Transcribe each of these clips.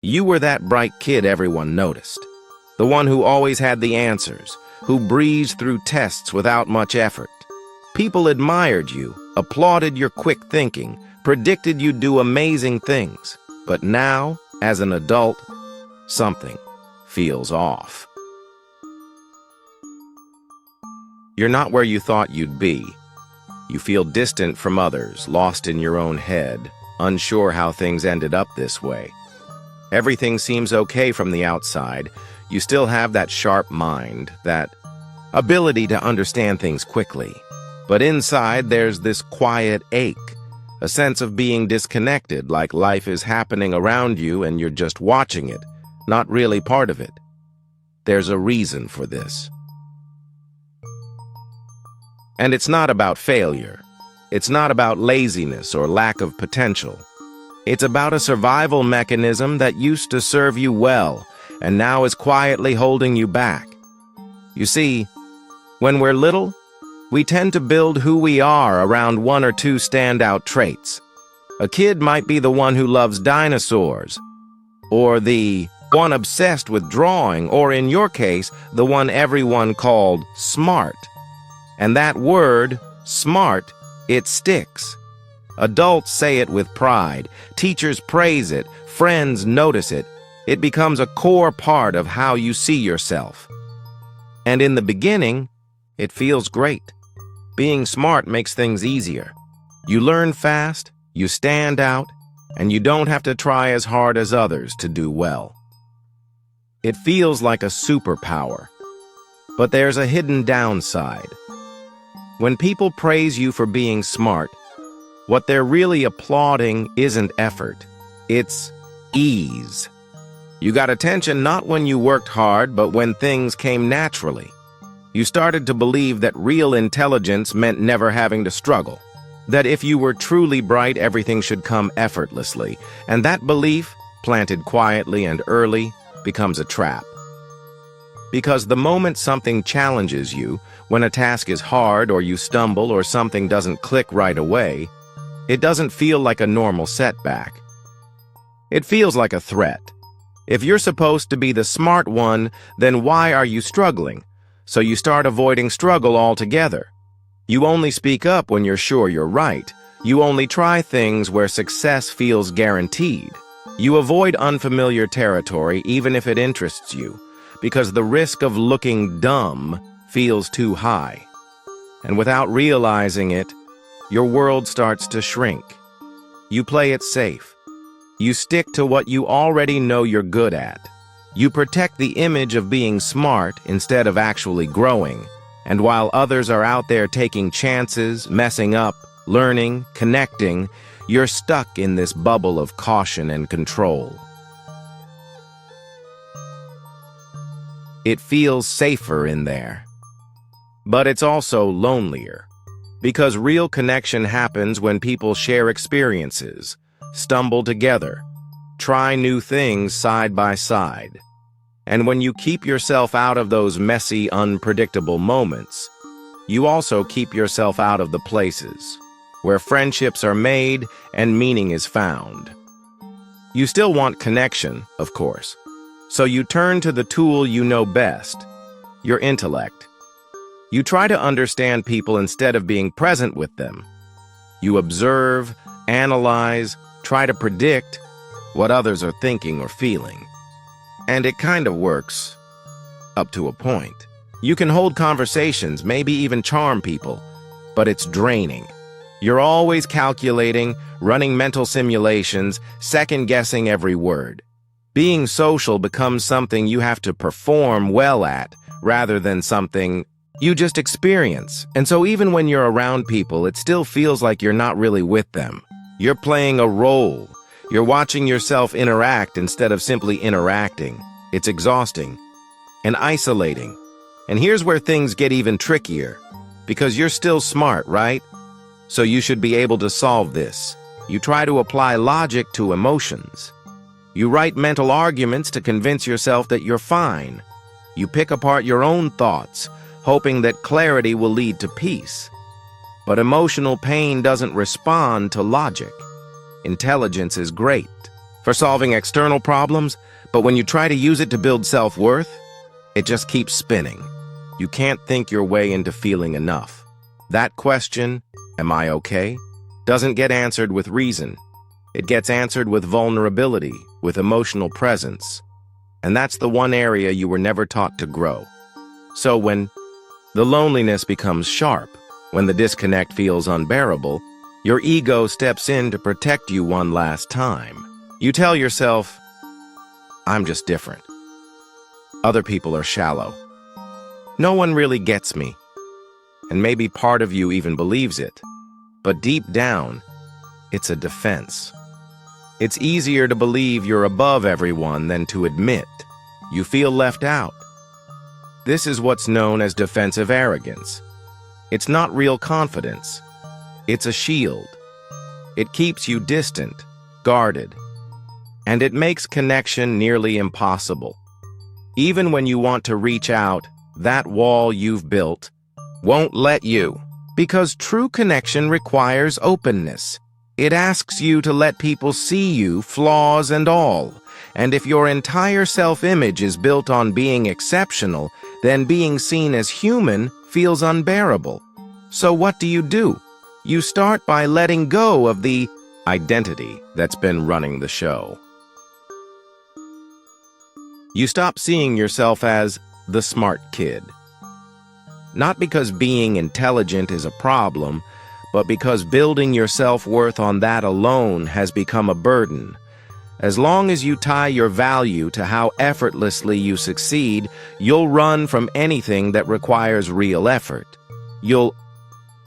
You were that bright kid everyone noticed. The one who always had the answers, who breezed through tests without much effort. People admired you, applauded your quick thinking, predicted you'd do amazing things. But now, as an adult, something feels off. You're not where you thought you'd be. You feel distant from others, lost in your own head, unsure how things ended up this way. Everything seems okay from the outside. You still have that sharp mind, that ability to understand things quickly. But inside, there's this quiet ache, a sense of being disconnected, like life is happening around you and you're just watching it, not really part of it. There's a reason for this. And it's not about failure. It's not about laziness or lack of potential. It's about a survival mechanism that used to serve you well and now is quietly holding you back. You see, when we're little, we tend to build who we are around one or two standout traits. A kid might be the one who loves dinosaurs, or the one obsessed with drawing, or in your case, the one everyone called smart. And that word, smart, it sticks. Adults say it with pride, teachers praise it, friends notice it. It becomes a core part of how you see yourself. And in the beginning, it feels great. Being smart makes things easier. You learn fast, you stand out, and you don't have to try as hard as others to do well. It feels like a superpower. But there's a hidden downside. When people praise you for being smart, what they're really applauding isn't effort, it's ease. You got attention not when you worked hard, but when things came naturally. You started to believe that real intelligence meant never having to struggle, that if you were truly bright, everything should come effortlessly, and that belief, planted quietly and early, becomes a trap. Because the moment something challenges you, when a task is hard or you stumble or something doesn't click right away, it doesn't feel like a normal setback. It feels like a threat. If you're supposed to be the smart one, then why are you struggling? So you start avoiding struggle altogether. You only speak up when you're sure you're right. You only try things where success feels guaranteed. You avoid unfamiliar territory even if it interests you, because the risk of looking dumb feels too high. And without realizing it, your world starts to shrink. You play it safe. You stick to what you already know you're good at. You protect the image of being smart instead of actually growing. And while others are out there taking chances, messing up, learning, connecting, you're stuck in this bubble of caution and control. It feels safer in there. But it's also lonelier. Because real connection happens when people share experiences, stumble together, try new things side by side. And when you keep yourself out of those messy, unpredictable moments, you also keep yourself out of the places where friendships are made and meaning is found. You still want connection, of course, so you turn to the tool you know best, your intellect. You try to understand people instead of being present with them. You observe, analyze, try to predict what others are thinking or feeling. And it kind of works, up to a point. You can hold conversations, maybe even charm people, but it's draining. You're always calculating, running mental simulations, second-guessing every word. Being social becomes something you have to perform well at, rather than something you just experience. And so even when you're around people, it still feels like you're not really with them. You're playing a role. You're watching yourself interact instead of simply interacting. It's exhausting and isolating. And here's where things get even trickier. Because you're still smart, right? So you should be able to solve this. You try to apply logic to emotions. You write mental arguments to convince yourself that you're fine. You pick apart your own thoughts, hoping that clarity will lead to peace. But emotional pain doesn't respond to logic. Intelligence is great for solving external problems, but when you try to use it to build self-worth, it just keeps spinning. You can't think your way into feeling enough. That question, am I okay, doesn't get answered with reason. It gets answered with vulnerability, with emotional presence. And that's the one area you were never taught to grow. So when the loneliness becomes sharp, when the disconnect feels unbearable, your ego steps in to protect you one last time. You tell yourself, I'm just different. Other people are shallow. No one really gets me. And maybe part of you even believes it. But deep down, it's a defense. It's easier to believe you're above everyone than to admit you feel left out. This is what's known as defensive arrogance. It's not real confidence. It's a shield. It keeps you distant, guarded, and it makes connection nearly impossible. Even when you want to reach out, that wall you've built won't let you, because true connection requires openness. It asks you to let people see you, flaws and all. And if your entire self-image is built on being exceptional, then being seen as human feels unbearable. So what do? You start by letting go of the identity that's been running the show. You stop seeing yourself as the smart kid. Not because being intelligent is a problem, but because building your self-worth on that alone has become a burden. As long as you tie your value to how effortlessly you succeed, you'll run from anything that requires real effort. You'll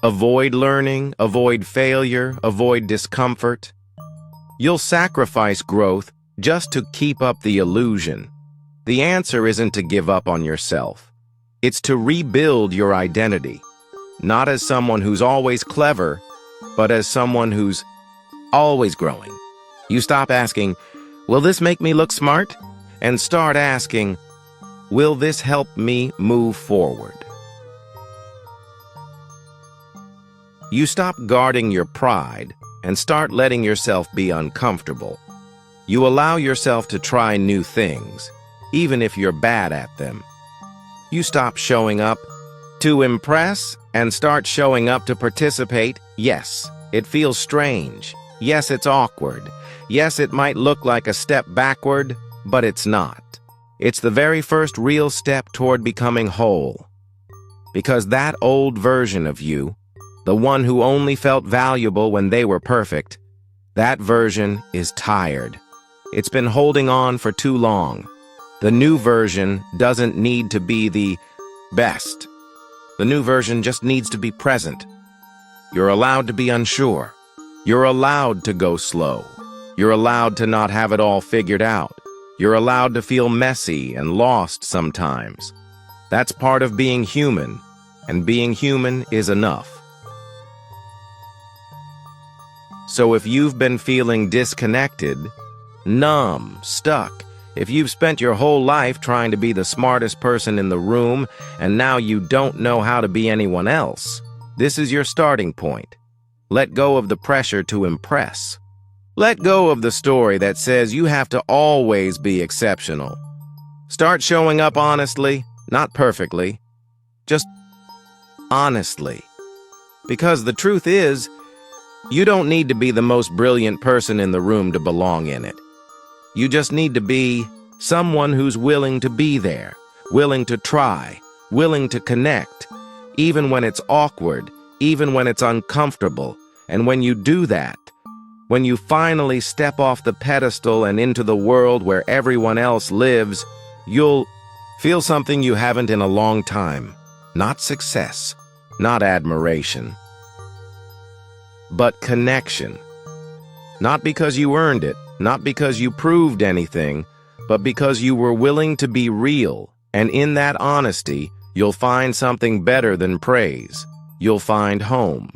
avoid learning, avoid failure, avoid discomfort. You'll sacrifice growth just to keep up the illusion. The answer isn't to give up on yourself. It's to rebuild your identity, not as someone who's always clever, but as someone who's always growing. You stop asking, will this make me look smart? And start asking, will this help me move forward? You stop guarding your pride and start letting yourself be uncomfortable. You allow yourself to try new things, even if you're bad at them. You stop showing up to impress and start showing up to participate. Yes, it feels strange. Yes, it's awkward. Yes, it might look like a step backward, but it's not. It's the very first real step toward becoming whole. Because that old version of you, the one who only felt valuable when they were perfect, that version is tired. It's been holding on for too long. The new version doesn't need to be the best. The new version just needs to be present. You're allowed to be unsure. You're allowed to go slow. You're allowed to not have it all figured out. You're allowed to feel messy and lost sometimes. That's part of being human, and being human is enough. So if you've been feeling disconnected, numb, stuck, if you've spent your whole life trying to be the smartest person in the room and now you don't know how to be anyone else, this is your starting point. Let go of the pressure to impress. Let go of the story that says you have to always be exceptional. Start showing up honestly, not perfectly, just honestly. Because the truth is, you don't need to be the most brilliant person in the room to belong in it. You just need to be someone who's willing to be there, willing to try, willing to connect, even when it's awkward, even when it's uncomfortable. And when you do that, when you finally step off the pedestal and into the world where everyone else lives, you'll feel something you haven't in a long time. Not success, not admiration, but connection. Not because you earned it, not because you proved anything, but because you were willing to be real. And in that honesty, you'll find something better than praise. You'll find home.